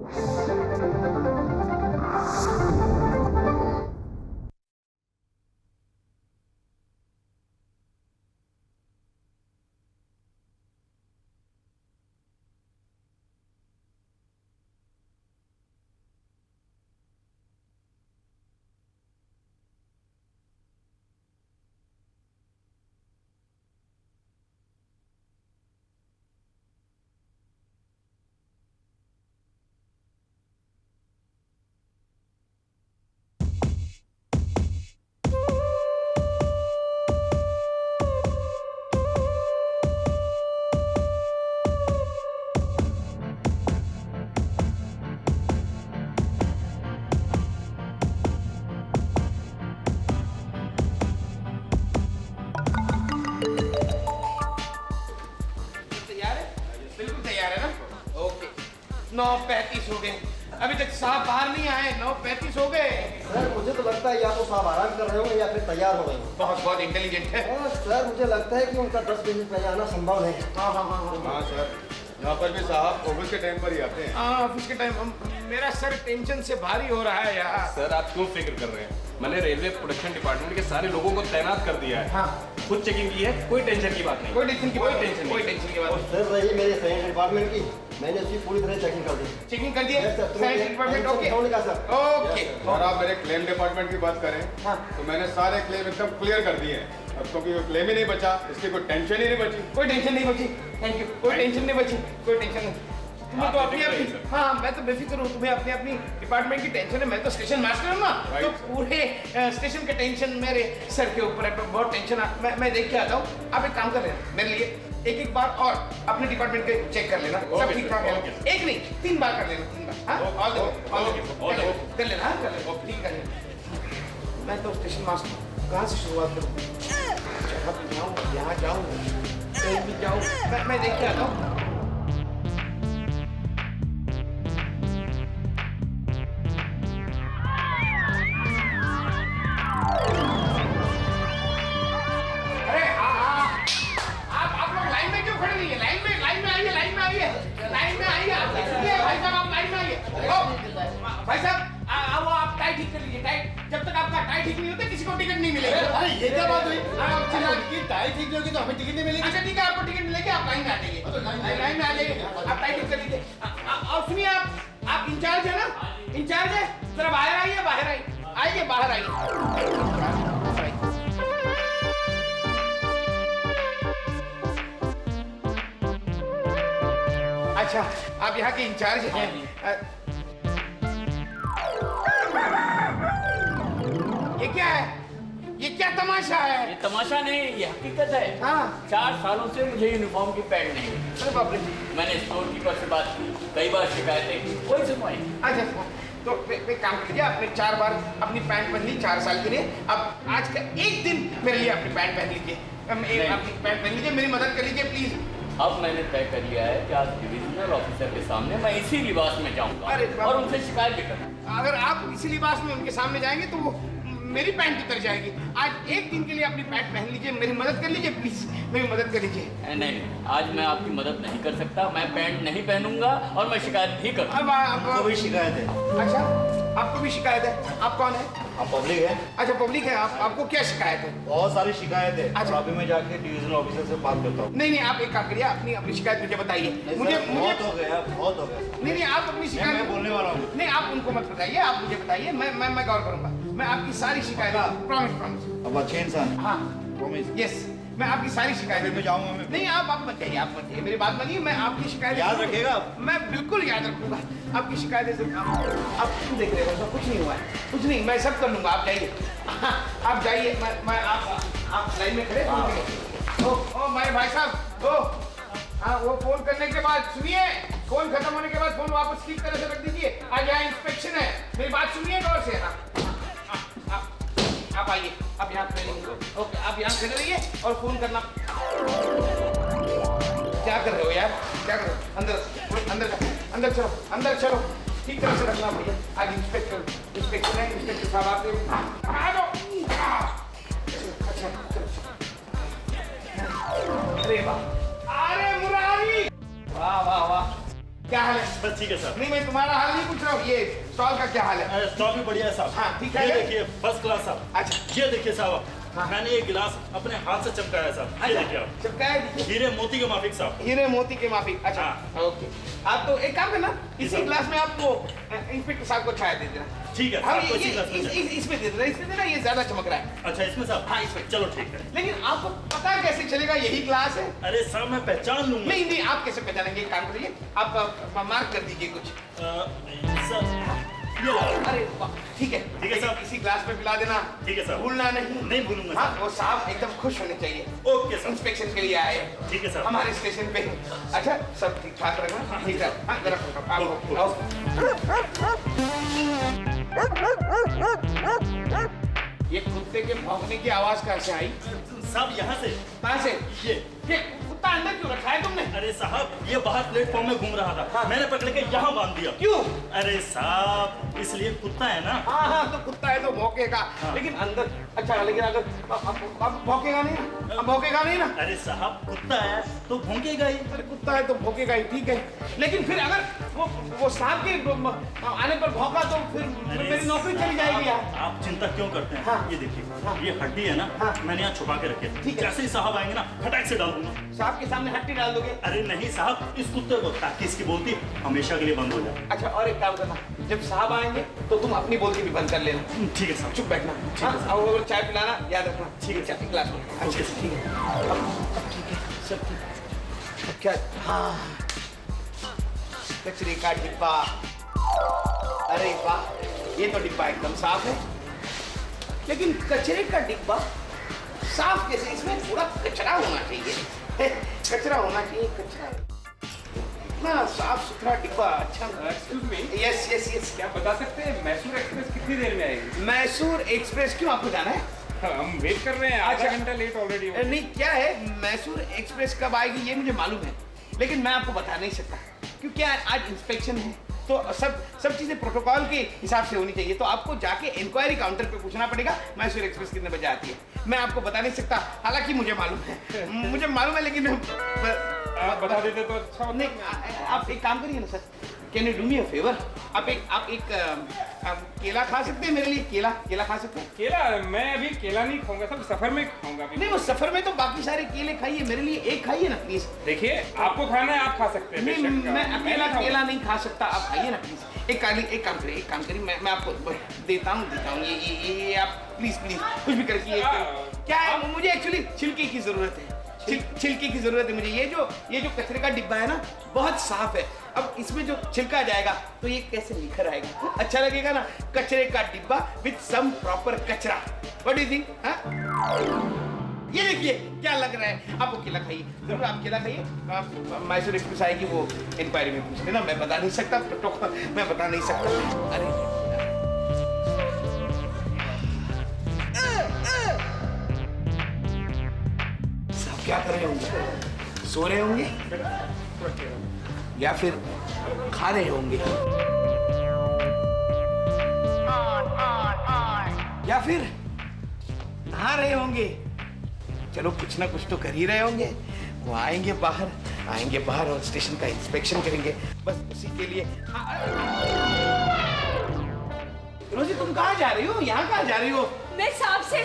Okay 9:35 हो गए, अभी तक साहब बाहर नहीं आए। 9:35 हो गए। सर मुझे तो लगता है या तो साहब आराम कर रहे होंगे या फिर तैयार हो रहे होंगे। बहुत बहुत इंटेलिजेंट है। सर मुझे लगता है कि उनका 10 बजे पहले आना संभव है। हाँ सर, यहाँ पर भी साहब ऑफिस के टाइम पर ही आते हैं। हाँ ऑफिस के टाइम। मेरा सर टेंशन से भारी हो रहा है यार। सर आप क्यों फिक्र कर रहे हैं? मैंने रेलवे प्रोडक्शन डिपार्टमेंट के सारे लोगों को तैनात कर दिया है। हाँ खुद चेकिंग की है, कोई टेंशन की बात नहीं। कोई टेंशन की बात नहीं। कोई टेंशन की बात और नहीं। सर रही मेरे साइंस डिपार्टमेंट की, मैंने उसकी पूरी तरह चेकिंग कर दी। चेकिंग कर दिए? Yes, sir, science department okay होने का सर। ओके। और आप मेरे क्लेम डिपार्टमेंट की बात करें हाँ। तो मैंने सारे क्लेम एकदम क्लियर कर दिए हैं। अब क्योंकि कोई क्लेम ही नहीं बचा, इसकी कोई टेंशन ही नहीं बची। कोई टेंशन नहीं बची। Thank you. कोई टेंशन नहीं बची। कोई टेंशन नहीं। तुम्हें तो अपनी अपनी, हाँ मैं तो बेफिक्र हूँ। तुम्हें अपनी अपनी डिपार्टमेंट की टेंशन है। मैं तो स्टेशन मास्टर हूँ ना, तो पूरे स्टेशन का टेंशन मेरे सर के ऊपर है। तो बहुत टेंशन है। मैं देख के आता हूँ। आप एक काम कर लेना मेरे लिए, एक बार और अपने डिपार्टमेंट के चेक कर लेना, सब ठीक ठाक है। एक नहीं 3 बार कर लेना, 3 बार। हाँ कर लेना। हाँ कर लेना, ठीक कर लेना। मैं तो स्टेशन मास्टर कहाँ से शुरुआत करूँ? जहाँ जाऊँ, यहाँ जाऊँ, कहीं भी जाऊँ, मैं देख के आता हूँ। भाई साहब आओ, आप टाई ठीक कर लीजिए। टाई जब तक आपका टाई ठीक नहीं होता किसी को टिकट नहीं मिलेगा। अरे ये क्या बात हुई? चलो टाई ठीक नहीं होगी तो हमें टिकट नहीं मिलेगी। अच्छा ठीक है, आपको टिकट मिलेगी, आप लाइन में आ जाइए। लाइन में आ जाइए, आप टाई ठीक कर लीजिए। और सुनिए, आप इंचार्ज है ना? इंचार्ज है, जरा बाहर आइए। बाहर आइए, बाहर आइए। अच्छा आप यहाँ के इंचार्ज हैं? ये क्या है? ये क्या तमाशा है? ये तमाशा नहीं, ये हकीकत है। हाँ 4 सालों से मुझे यूनिफॉर्म की पैंट नहीं है। अरे बाप रे। मैंने स्टोर कीपर से बात की, कई बार शिकायतें की, कोई सुनवाई नहीं। अच्छा तो एक काम कीजिए, आपने 4 बार अपनी पैंट पहन ली 4 साल के लिए। अब आज का एक दिन मेरे लिए अपनी पैंट पहन लीजिए। अपनी पैंट पहन लीजिए, मेरी मदद कर लीजिए प्लीज। अब मैंने तय कर लिया है कि आज डिविजनल ऑफिसर के सामने मैं इसी लिबास में जाऊंगा अरे बाप। और उनसे शिकायत भी करूंगा। अगर आप इसी लिबास में उनके सामने जाएंगे तो वो मेरी पैंट उतर जाएगी। आज एक दिन के लिए अपनी पैंट पहन लीजिए, मेरी मदद कर लीजिए प्लीज, मेरी मदद कर लीजिए। नहीं, आज मैं आपकी मदद नहीं कर सकता। मैं पैंट नहीं पहनूंगा और मैं शिकायत भी करूंगा। अब आपको भी शिकायत है? अच्छा आपको भी शिकायत है? आप कौन है? आप पब्लिक है? अच्छा पब्लिक है आप। आपको क्या शिकायत है? बहुत सारी शिकायत है। अच्छा। अभी मैं जाके डिविजनल ऑफिसर से बात करता हूँ। नहीं आप एक काम करिए, अपनी शिकायत मुझे बताइए। मुझे बहुत हो गया। नहीं आप अपनी शिकायत मैं बोलने वाला हूँ। नहीं आप उनको मत बताइए, आप मुझे बताइए। मैं गौर करूंगा। मैं आपकी सारी शिकायत, प्रॉमिस। अब अच्छे इंसान। हाँ प्रॉमिस। यस, मैं आपकी सारी शिकायत मैं जाऊंगा। मैं नहीं आप मत जाइए, आप मत जाइए, मेरी बात मानिए। मैं आपकी शिकायत याद रखिएगा आप? मैं बिल्कुल याद रखूंगा आपकी शिकायत से। आप क्यों देख रहे हो? सब कुछ नहीं हुआ है, कुछ नहीं, मैं सब कर लूंगा। आप जाइए, आप जाइए। मैं आप लाइन में खड़े। ओ मेरे भाई साहब, ओ हाँ वो फोन करने के बाद सुनिए, फोन खत्म होने के बाद फोन वापस ठीक तरह से रख दीजिए। आज यहाँ इंस्पेक्शन है, मेरी बात सुनिए गौर से। हाँ आप आइए, आप यहाँ खड़े रहिए। ओके आप यहाँ खड़े रहिए और फोन करना। क्या कर रहे हो यार? क्या कर रहे हो? अंदर चलो, अंदर चलो। ठीक तरह से रखना भैया। आज इंस्पेक्टर है, इंस्पेक्टर साहब आते हैं। अच्छा अरे वाह, अरे मुरारी, वाह वाह वाह। क्या हाल है? बस ठीक है साहब। नहीं मैं तुम्हारा हाल नहीं पूछ रहा हूँ, ये स्टॉल का क्या हाल है? स्टॉक भी बढ़िया है साहब। हाँ, ठीक है। ये देखिए फर्स्ट क्लास साहब। अच्छा। ये देखिए साहब, मैंने ये गिलास अपने हाथ से चमकाया है साहब। ये देखिए आप, चिपका है देखिए। हीरे मोती के माफिक साहब। हीरे मोती के माफिक। अच्छा हाँ। ओके। आप तो एक काम करना, इसी साहब। ग्लास में आप वो इंस्पेक्टर साहब को चाय दे देना। ठीक है, हाँ आपको इसी ये ग्लास में देना। इसमें दे देना, इसमें देना, ये ज्यादा चमक रहा है। अच्छा इसमें साहब? हाँ, इसमें। चलो ठीक है। लेकिन आपको पता कैसे चलेगा यही ग्लास है? अरे साहब मैं पहचान लूंगा। नहीं नहीं, आप कैसे पहचानेंगे? एक काम करिए, आप मार्क कर दीजिए कुछ। सर ये लो। अरे वाह, ठीक है ठीक है साहब। इसी ग्लास में पिला देना। ठीक है साहब। भूलना नहीं। नहीं भूलूंगा हाँ साहब। वो साहब एकदम खुश होने चाहिए, ओके साहब। इंस्पेक्शन के लिए आए हैं ठीक है साहब। हमारे स्टेशन पे। अच्छा सब ठीक ठाक रखना। ठीक है हाँ जरा आओ। ये कुत्ते के भौंकने की आवाज कहाँ से आई? साहब यहाँ से। कहाँ से? ये कुत्ता अंदर क्यों रखा है तुमने? अरे साहब ये बाहर प्लेटफॉर्म में घूम रहा था। मैंने पकड़ के यहाँ बांध दिया। क्यों? अरे साहब इसलिए कुत्ता है ना। हाँ हाँ तो कुत्ता है तो भौंकेगा। लेकिन अंदर अच्छा, लेकिन अगर अब भौंकेगा नहीं ना? अब भौंकेगा नहीं ना? अरे साहब कुत्ता है तो भौंकेगा ही। अरे कुत्ता है तो भौंकेगा ही, ठीक है। लेकिन फिर अगर वो सांप के आने पर भौंका तो फिर मेरी नौकरी चली जाएगी यार। आप चिंता क्यों करते हैं? हाँ। ये देखिए ये हड्डी है ना, हाँ। मैंने यहाँ छुपा के रखी है। ठीक है। जैसे ही साहब आएंगे ना फटाक से डाल दूंगा। सांप के सामने हड्डी डाल दोगे? अरे नहीं साहब इस कुत्ते को, ताकि इसकी बोलती हमेशा के लिए बंद हो जाए। अच्छा और एक काम करना, जब साहब आएंगे तो तुम अपनी बोलती भी बंद कर लेना। ठीक है साहब। चुप बैठना। हाँ, और वो चाय पिलाना याद रखना। ठीक है, चाय ग्लास में। अच्छा ठीक है। अब ठीक है, सब ठीक है। अब क्या? हाँ कचरे का डिब्बा। अरे वाह, ये तो डिब्बा एकदम साफ है। लेकिन कचरे का डिब्बा साफ कैसे? इसमें थोड़ा कचरा होना चाहिए। कचरा होना चाहिए, कचरा। इतना साफ सुथरा डिब्बा। अच्छा excuse me, yes yes yes. क्या बता सकते हैं मैसूर एक्सप्रेस कितनी देर में आएगी? मैसूर एक्सप्रेस क्यों आपको जाना है? हम वेट कर रहे हैं, आधा अच्छा। घंटा लेट ऑलरेडी। नहीं क्या है, मैसूर एक्सप्रेस कब आएगी ये मुझे मालूम है, लेकिन मैं आपको बता नहीं सकता क्योंकि आज इंस्पेक्शन है तो सब चीजें प्रोटोकॉल के हिसाब से होनी चाहिए। तो आपको जाके इंक्वायरी काउंटर पे पूछना पड़ेगा मैसूर एक्सप्रेस कितने बजे आती है। मैं आपको बता नहीं सकता, हालांकि मुझे मालूम है लेकिन आप बता देते तो अच्छा होता। नहीं आप एक काम करिए ना sir, can you do me a favour? आप एक केला खा सकते हैं मेरे लिए? केला खा सकते हैं? केला? मैं अभी केला नहीं खाऊंगा, सब सफर में खाऊंगा अभी। नहीं वो सफर में तो बाकी सारे केले खाइए, मेरे लिए एक खाइए ना प्लीज। देखिए आपको खाना है आप खा सकते हैं। नहीं बेशक। मैं अकेला नहीं खाऊंगा। केला नहीं खा सकता, आप खाइए ना प्लीज। एक काम करिए मैं आपको देता हूँ ये आप प्लीज कुछ भी करके। क्या है, मुझे एक्चुअली छिलके की जरूरत है। छिलके की जरूरत है मुझे। ये जो कचरे का डिब्बा है ना बहुत साफ है, अब इसमें जो छिलका जाएगा तो ये कैसे निखर आएगा? अच्छा लगेगा ना, कचरे का डिब्बा विद सम प्रॉपर कचरा। What do you think? ये देखिए क्या लग रहा है। आप वो केला खाइए, जरूर आप केला खाइए। आप मैसूर एक्सप्रेस आएगी वो इंक्वायरी में पूछ लेना, मैं बता नहीं सकता, मैं बता नहीं सकता। अरे साहब क्या कर रहे होंगे? सो रहे होंगे या फिर खा रहे होंगे या फिर नहा रहे होंगे। चलो कुछ ना कुछ तो कर ही रहे होंगे। वो आएंगे बाहर और स्टेशन का इंस्पेक्शन करेंगे, बस उसी के लिए। रोजी तुम कहाँ जा रही हो? यहाँ कहाँ जा रही हो? मैं साहब से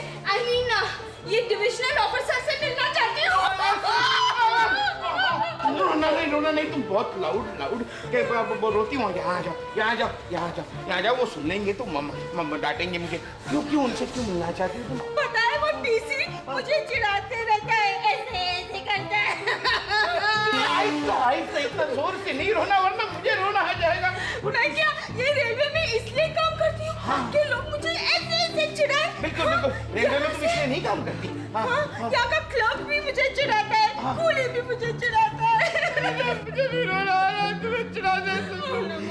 ये डिविजनल ऑफिसर से मिलना चाहती हूँ। रोना नहीं, तुम बहुत लाउड रोती हो। यहाँ जाओ, वो सुन लेंगे तो मम्मा डांटेंगे मुझे। क्यों उनसे क्यों मिलना चाहती हो तुम? पता है वो टीसी मुझे चिढ़ाते रहता है, ऐसे करता है। इतना जोर से नहीं रोना वरना मुझे रोना आ जाएगा। मैं क्या ये रेलवे में इसलिए काम करती हूँ कि लोग मुझे ऐसे चिढ़ाए। बिल्कुल रेलवे में तुम इसलिए नहीं काम करती। यहाँ का क्लर्क भी मुझे चिढ़ाता है, कूली भी मुझे चिढ़ाता है। मुझे भी रोना आ रहा है, तुम्हें चिढ़ाते हैं।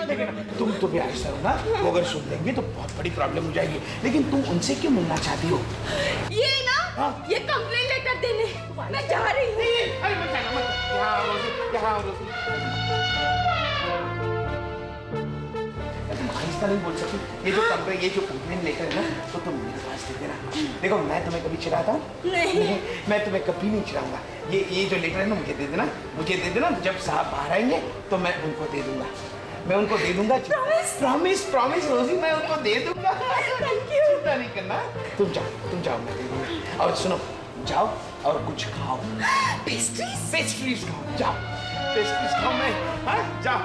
लेकिन तुम भी ऐसा हो ना, वो अगर सुन लेंगे तो बहुत बड़ी प्रॉब्लम हो जाएगी। लेकिन तुम उनसे क्यों मिलना चाहती हो? ये ना ये कंप्लेन लेटर देने मैं जा रही हूँ। अरे मत जाना, यहाँ रोजी। तुम ऐसा नहीं बोल सकती। ये जो कंप्लेन, ये जो कंप्लेन लेटर है ना, तो तुम मेरे पास दे देना। देखो मैं तुम्हें कभी चिढ़ाता हूँ? नहीं। मैं तुम्हें कभी नहीं चिढ़ाऊंगा। ये जो लेटर है ना, मुझे दे देना, मुझे दे देना। जब साहब बाहर आएंगे तो मैं उनको दे दूंगा, मैं उनको दे दूंगा। प्रॉमिस प्रॉमिस रोजी, मैं उनको दे दूंगा। चिंता नहीं करना। तुम जाओ, मैं दे दूंगा। और सुनो, जाओ और कुछ खाओ। पेस्ट्रीज खाओ, जाओ पेस्ट्रीज खाओ। मैं जाओ।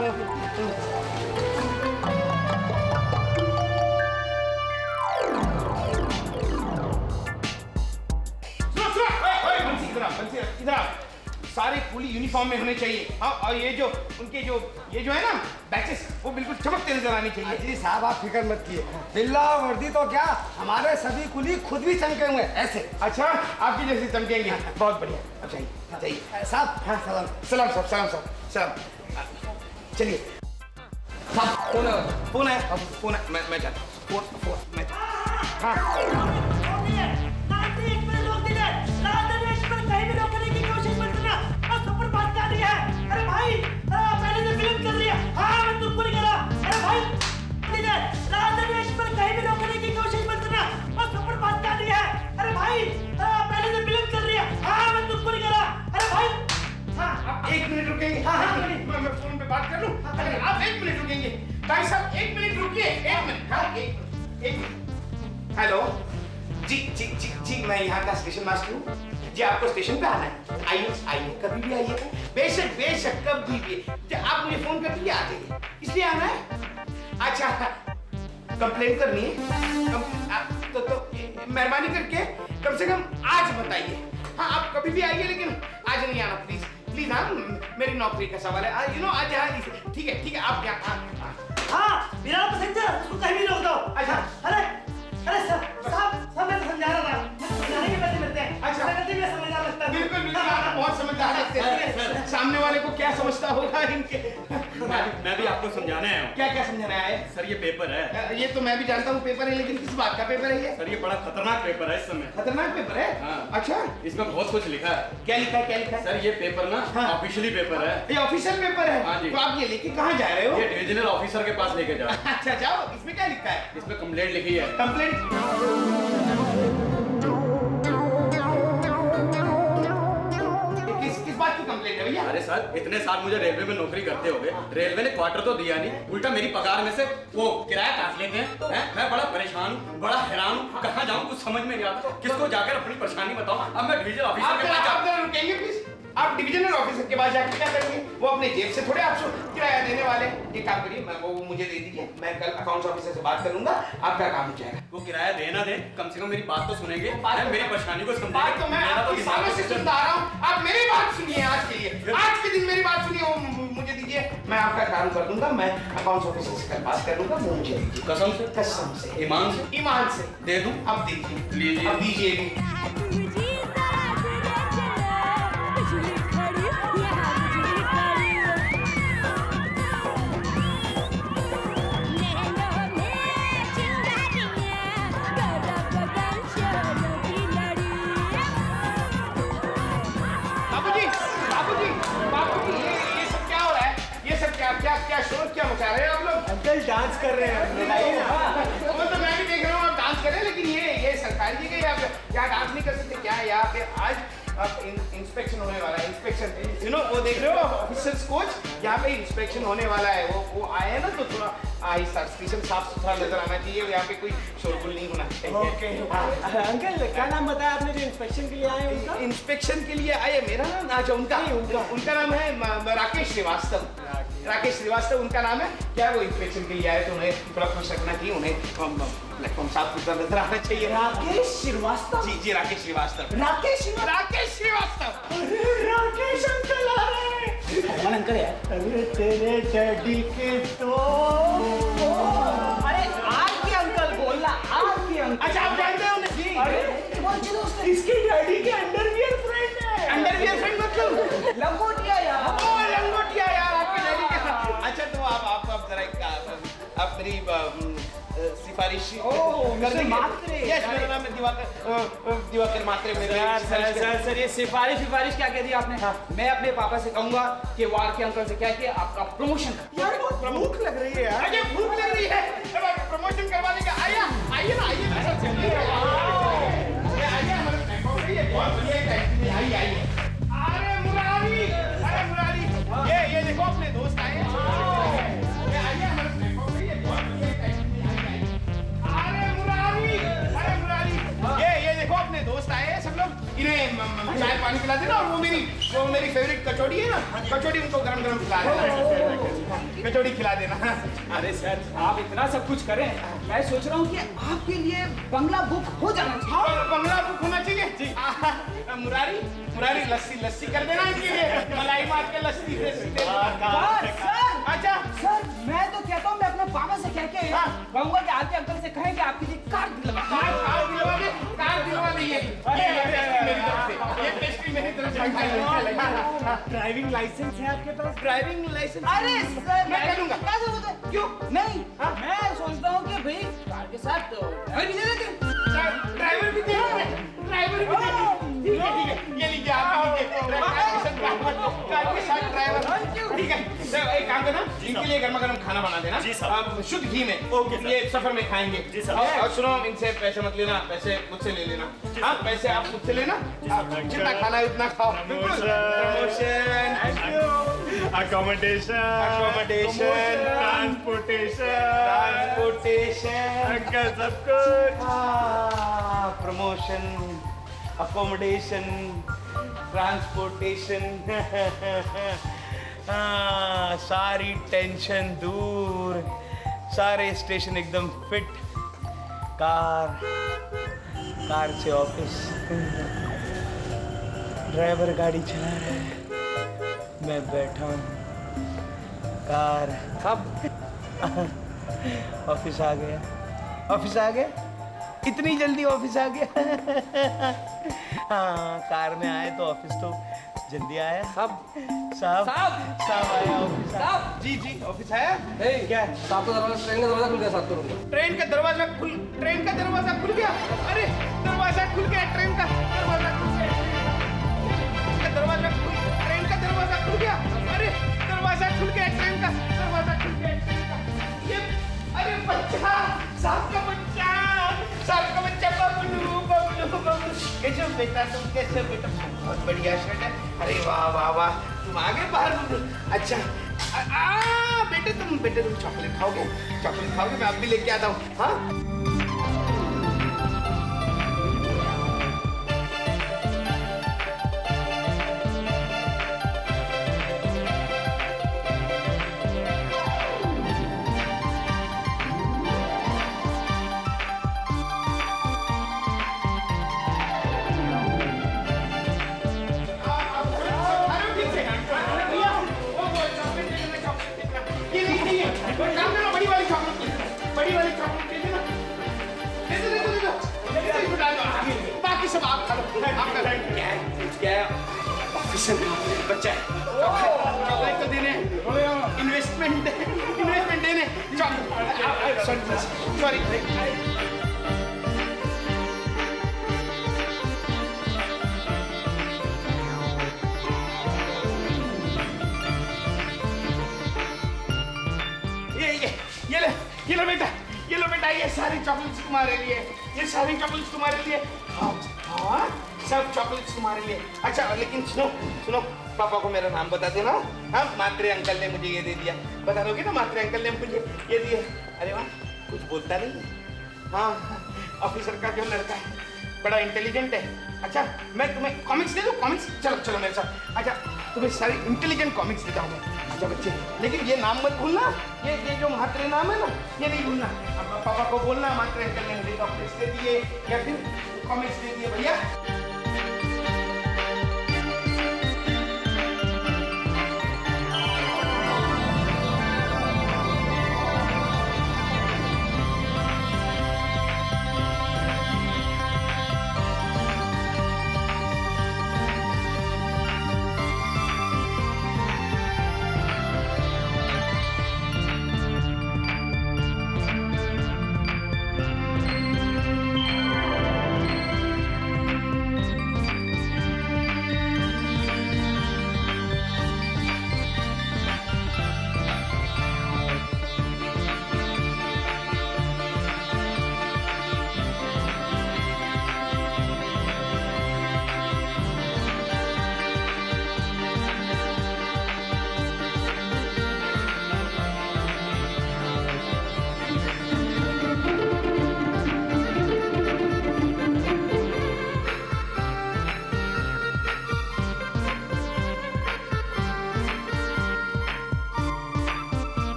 सारे कुली यूनिफॉर्म में होने चाहिए। हाँ, और ये जो उनके ये जो है ना बैचेस, वो बिल्कुल चमकते नजर आने चाहिए। जी साहब आप फिक्र मत कीजिए, बिल्ला वर्दी तो क्या, हमारे सभी कुली खुद भी चमके हुए हैं ऐसे। अच्छा, आपकी जैसे चमकेंगे। बहुत बढ़िया। अब चाहिए साहब हाँ सलाम। सलाम साहब, सलाम साहब, सलाम। चलिए साहब, फोन है, मैं जाता हूँ। फोन मैं एक मिनट रुकेंगे? मैं फोन पे बात कर लूं? अगर आप 1 मिनट रुकेंगे? भाई साहब 1 मिनट रुकिए, 1 मिनट। हाँ, एक मिनट। हेलो, जी मैं यहाँ का स्टेशन मास्टर हूँ। जी आपको स्टेशन पे आना है? आइए, कभी भी आइए, बेशक कभी भी। आप मुझे फोन कर दिए, आ जाइए। इसलिए आना है? अच्छा, कंप्लेंट करनी है? तो मेहरबानी करके कम से कम आज बताइए। हाँ, आप कभी भी आइए, लेकिन आज नहीं आना प्लीज। हाँ, मेरी नौकरी का सवाल है। आज यहाँ ठीक है, आप यहाँ। हाँ, मेरा पैसेंजर उसको कहीं भी रोक दो। अच्छा, अरे साहब मैं तो समझा रहा था, समझाने के पैसे मिलते हैं। अच्छा, मैं समझदार लगता है। बिल्कुल, आप बहुत समझदार लगते हैं। सामने वाले को क्या समझता होगा इनके। मैं भी आपको समझाने आया हूँ। क्या समझाने आए? सर ये पेपर है। ये तो मैं भी जानता हूँ पेपर है, लेकिन किस बात का पेपर है ये? सर ये बड़ा खतरनाक पेपर है इस समय। खतरनाक पेपर है? हाँ। अच्छा, इसमें बहुत कुछ लिखा है। क्या लिखा है? सर ये पेपर ना हाँ। ऑफिशियली पेपर है। ये ऑफिशियल पेपर है? हाँ जी। तो आप ये लेके कहाँ जा रहे हो? ये डिविजनल ऑफिसर के पास लेके जाओ। अच्छा, जाओ। इसमें क्या लिखा है? इसमें कंप्लेंट लिखी है। कंप्लेंट? किस बात की कंप्लेंट है भैया? अरे सर इतने साल मुझे रेलवे में नौकरी करते हो गए, रेलवे ने क्वार्टर तो दिया नहीं, उल्टा मेरी पगार में से वो किराया काट लेते हैं। मैं बड़ा परेशान हूँ, बड़ा हैरान हूँ, कहाँ जाऊँ कुछ समझ में नहीं आता, किसको जाकर अपनी परेशानी बताऊँ। अब मैं डिविजनल ऑफिसर के पास आप रुकेंगे प्लीज? आप डिविजनल ऑफिसर के पास जाकर क्या करेंगे? वो अपने जेब से थोड़े आपको किराया देने वाले। ये काम करिए, वो मुझे दे दीजिए, मैं कल अकाउंट्स ऑफिसर से बात करूंगा, आपका काम हो जाएगा। वो किराया देना दे, कम से कम मेरी बात तो सुनेंगे, मेरी परेशानी को समझेंगे। बात तो मैं आपकी सालों से सुनता आ रहा हूँ, आप मेरी बात सुनिए आज के लिए। आज के दिन मेरी बात सुनिए, वो मुझे दीजिए, मैं आपका काम कर दूंगा। मैं अकाउंट्स ऑफिसर से कल बात कर लूंगा, वो मुझे दीजिए। कसम से ईमान से दे दूं? अब दीजिए, अब दीजिए भी। बाबूजी, ये सब क्या हो रहा है? ये सब क्या शोर क्या मचा रहे हैं आप लोग? अंकल डांस कर रहे हैं। वो तो मैं भी देख रहा हूँ, आप डांस कर रहे हैं, लेकिन ये सरकारी जगह आप क्या डांस नहीं कर सकते क्या? यहाँ पे आज इंस्पेक्शन होने वाला है। इंस्पेक्शन, वो देख रहे हो ऑफिसर्स कोच, यहाँ पे इंस्पेक्शन होने वाला है। वो आए हैं ना, तो थोड़ा स्टेशन साफ सुथरा नजर आना चाहिए, यहाँ पे कोई शोरगुल नहीं होना चाहिए। अंकल क्या नाम बताया आपने जो इंस्पेक्शन के लिए आए उनका? इंस्पेक्शन के लिए आए, मेरा नाम? अच्छा, उनका नाम है राकेश श्रीवास्तव उनका नाम है। क्या वो इंस्पेक्शन के लिए आए, तो उन्हें थोड़ा खुश रखना चाहिए, उन्हें प्लेटफॉर्म साफ सुथरा नजर आना चाहिए। राकेश श्रीवास्तव? जी, राकेश श्रीवास्तव। राकेश अंकल आ रहे हैं। कौन अंकल है? अरे तेरे डैडी के तो अरे आर के अंकल बोलना, आर के अंकल। अच्छा, आप जानते हो नहीं? अरे कौन सी दोस्त है? इसके डैडी के अंडरवियर फ्रेंड है। अंडरवियर फ्रेंड मतलब? लंगोटिया यार। ओ, लंगोटिया यार, आपके डैडी के। अच्छा, तो आप जरा आप मेरी सिफारिश कर देंगे? यस, मेरा नाम है दिवाकर मात्रे। सर ये सिफारिश क्या कह दी आपने? मैं अपने पापा से कहूंगा कि वार के अंकल से क्या कि आपका प्रमोशन। यार बहुत भूख लग रही है यार। अरे भूख लग रही है? पानी पिला देना, और वो मेरी फेवरेट कचौड़ी है ना, कचौड़ी उनको गरम गरम खिला देना, कचौड़ी खिला देना। अरे सर, आप इतना सब कुछ करें, मैं सोच रहा हूँ कि आपके लिए बंगला बुक हो जाना चाहिए। और बंगला बुक होना चाहिए जी। मुरारी लस्सी कर देना इनके लिए, मलाई मार के लस्सी दे देना। सर, अच्छा सर, मैं तो कहता हूँ मैं अपने पापा से कह के कहूँगा कि आपके अंकल से कहें कि आपके लिए कार दिलवा दे, ये पेस्ट्री मेरी तरफ से। ड्राइविंग लाइसेंस है आपके पास? Driving licence? अरे सर, मैं कर लूंगा। कैसे होता है? क्यों नहीं? मैं सोचता हूँ कि भाई कार के साथ तो ड्राइवर भी दे देते। ड्राइवर भी दे, ड्राइवर भी दे। ठीक है, ये लीजिए आप लीजिए कार के साथ ड्राइवर। ठीक है, तो एक काम करना, इनके लिए गर्मा गर्म खाना बना देना जी सर। आप शुद्ध घी में। Okay sir. ये सफर में खाएंगे जी सर। और सुनो, इनसे पैसे मत लेना, पैसे मुझसे ले लेना। हाँ, पैसे आप मुझसे लेना, आप जितना खाना है उतना खाओ। प्रमोशन, अकोमोडेशन, ट्रांसपोर्टेशन, अंकल सब कुछ। प्रमोशन, अकोमोडेशन, ट्रांसपोर्टेशन, सारी टेंशन दूर, सारे स्टेशन एकदम फिट, कार से ऑफिस, ड्राइवर गाड़ी चला रहा है, मैं बैठा हूँ, कार ऑफिस आ गया, इतनी जल्दी ऑफिस आ गया। हाँ, कार में आए तो ऑफिस तो जल्दी आया। साहब आया ऑफिस। जी ऑफिस आया। क्या साहब का दरवाजा, ट्रेन का दरवाजा खुल गया, साहब तुरंत। ट्रेन का दरवाजा खुल गया। अरे दरवाजा खुल गया, ट्रेन का दरवाजा खुल गया, ट्रेन का दरवाजा खुल गया। अरे दरवाजा खुल गया, ट्रेन का दरवाजा खुल गया, ट्रेन का। ये अरे बच्चा, साहब का बच्चा बबलू। कैसे हो बेटा, तुम कैसे हो बेटा? बहुत बढ़िया शर्ट है। अरे वाह, तुम आ गए बाहर बबलू। अच्छा बेटे तुम चॉकलेट खाओगे? मैं अब भी लेके आता हूँ। हाँ, बड़ी वाली चॉकलेट दे देना। बाकी सब आप खा लो। क्या ऑफिसर का बच्चा है, चॉकलेट तो देने, इन्वेस्टमेंट देने, सॉरी। ये लो बेटा, ये सारी चॉकलेट्स तुम्हारे लिए, हाँ, सब चॉकलेट्स तुम्हारे लिए। अच्छा लेकिन सुनो, पापा को मेरा नाम बता देना। हाँ, मात्रे अंकल ने मुझे ये दे दिया, बता दोगे ना? मात्रे अंकल ने मुझे ये दिया। अरे वाह, कुछ बोलता नहीं है। हाँ, ऑफिसर का जो लड़का है बड़ा इंटेलिजेंट है। अच्छा, मैं तुम्हें कॉमिक्स दे दूँ? कॉमिक्स, चलो मेरे साथ। अच्छा, तुम्हें सारी इंटेलिजेंट कॉमिक्स देता हूँ मैं। अच्छा बच्चे, लेकिन ये नाम मत भूलना, ये जो म्हात्रे नाम है ना, ये नहीं भूलना। अब पापा को बोलना म्हात्रे अंकल ने मुझे चॉकलेट्स दे दिए या फिर कॉमिक्स दे दिए भैया।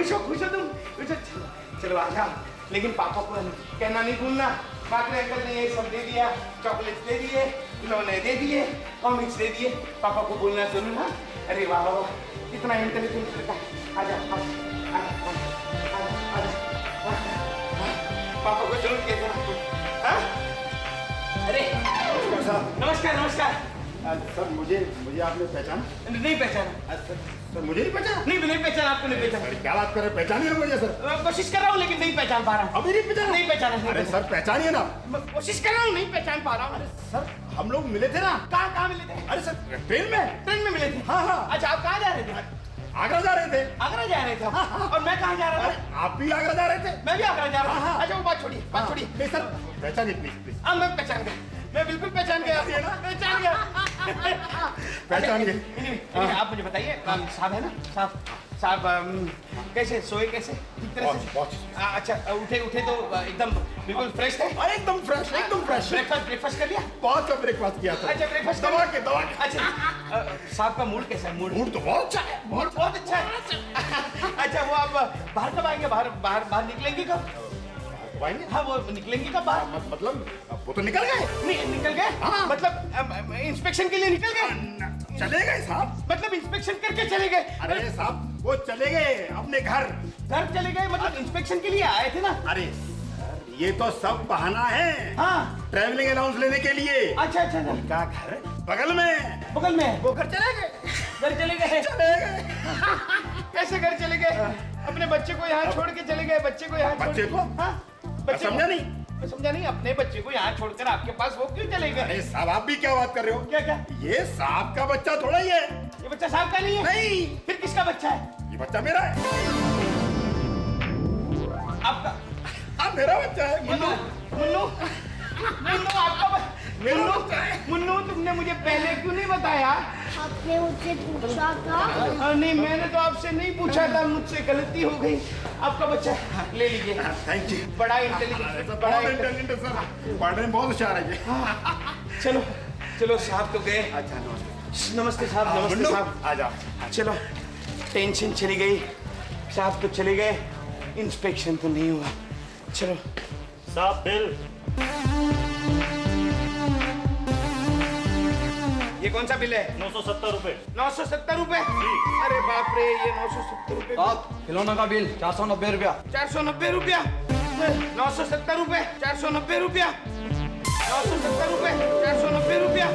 खुश हो तुम? चलो चलो आ जाओ, लेकिन पापा को कहना नहीं भूलना। बाकी अंकल ने ये सब दे दिया, चॉकलेट्स दे दिए, खिलौने दे दिए, कॉमिक्स दे दिए, पापा को बोलना जरूर ना। अरे वाह वाह वाह, कितना इंटेलिजेंट लड़का है। आ जा पापा को जरूर कह देना। अरे नमस्कार नमस्कार। सर मुझे आपने पहचाना? नहीं पहचाना सर मुझे नहीं पहचाना? नहीं पहचाना, आपको नहीं पहचाना। क्या बात कर रहे हैं? पहचानिए ना मुझे सर। कोशिश कर रहा हूँ लेकिन नहीं पहचान पा रहा हूँ। अभी नहीं पहचाना? नहीं पहचाना। अरे सर पहचानिए ना। कोशिश कर रहा हूँ, नहीं पहचान पा रहा हूँ। सर हम लोग मिले थे ना? कहाँ मिले थे? अरे सर ट्रेन में मिले थे। हाँ। अच्छा आप कहाँ जा रहे थे? आगरा जा रहे थे। आगरा जा रहे थे। और मैं कहाँ जा रहा था? आप भी आगरा जा रहे थे? मैं भी आगरा जा रहा था। अच्छा वो बात छोड़िए। नहीं सर पहचानिए प्लीज। हाँ मैं पहचान गया, मैं बिल्कुल पहचान गया। पहचान गया। आप मुझे बताइए, साहब है ना? साहब कैसे सोए? कैसे ठीक तरह से? अच्छा उठे तो एकदम बिल्कुल फ्रेश थे? अरे एकदम फ्रेश। ब्रेकफास्ट कर लिया? बहुत का ब्रेकफास्ट किया था। अच्छा ब्रेकफास्ट दवा के। अच्छा साहब का मूड कैसा है? मूड तो बहुत अच्छा है। बहुत अच्छा है। अच्छा वो आप बाहर कब आएंगे? बाहर निकलेंगे कब? हाँ वो निकलेंगे कब बाहर? मतलब वो तो निकल गए। नहीं निकल गए? हाँ। मतलब इंस्पेक्शन के लिए निकल गए? चले गए साहब। मतलब इंस्पेक्शन करके चले गए? अरे साहब वो चले गए अपने घर चले गए, मतलब इंस्पेक्शन के लिए आए थे ना? अरे ये तो सब बहाना है। हाँ ट्रैवलिंग अलाउंस लेने के लिए। अच्छा उनका घर बगल में वो घर चले गए। कैसे घर चले गए? अपने बच्चे को यहाँ छोड़ के चले गए? बच्चे को यहाँ बच्चे को? हाँ समझा नहीं? समझा नहीं। अपने बच्चे को यहाँ छोड़कर आपके पास वो क्यों चले गए? अरे साहब आप भी क्या बात कर रहे हो? क्या? ये साहब का बच्चा थोड़ा ही है। ये बच्चा साहब का नहीं है? नहीं। फिर किसका बच्चा है? ये बच्चा मेरा है। आपका? हाँ मेरा बच्चा है। मुन्नू आपका मुन्नू तुमने मुझे पहले क्यों नहीं बताया? आपने मुझसे पूछा था। नहीं मैंने तो आपसे नहीं पूछा था, मुझसे गलती हो गई। आपका बच्चा ले लीजिए। Thank you. बड़ा इंटेलिजेंट है सर। पढ़ने में बहुत होशियार है ये। चलो साहब तो गए। अच्छा नमस्ते साहब। नमस्ते साहब। आ जाओ। चलो टेंशन चली गई। साहब तो चले गए, इंस्पेक्शन तो नहीं हुआ। चलो साहब बिल। ये कौन सा बिल है? 970 रुपए। 970 रुपए? अरे बाप रे, ये 970 रुपए। साहब खिलौना का बिल 490 रुपया। 490 रुपया? 970 रुपए, 490 रुपया, 970 रुपए, 490 रुपया।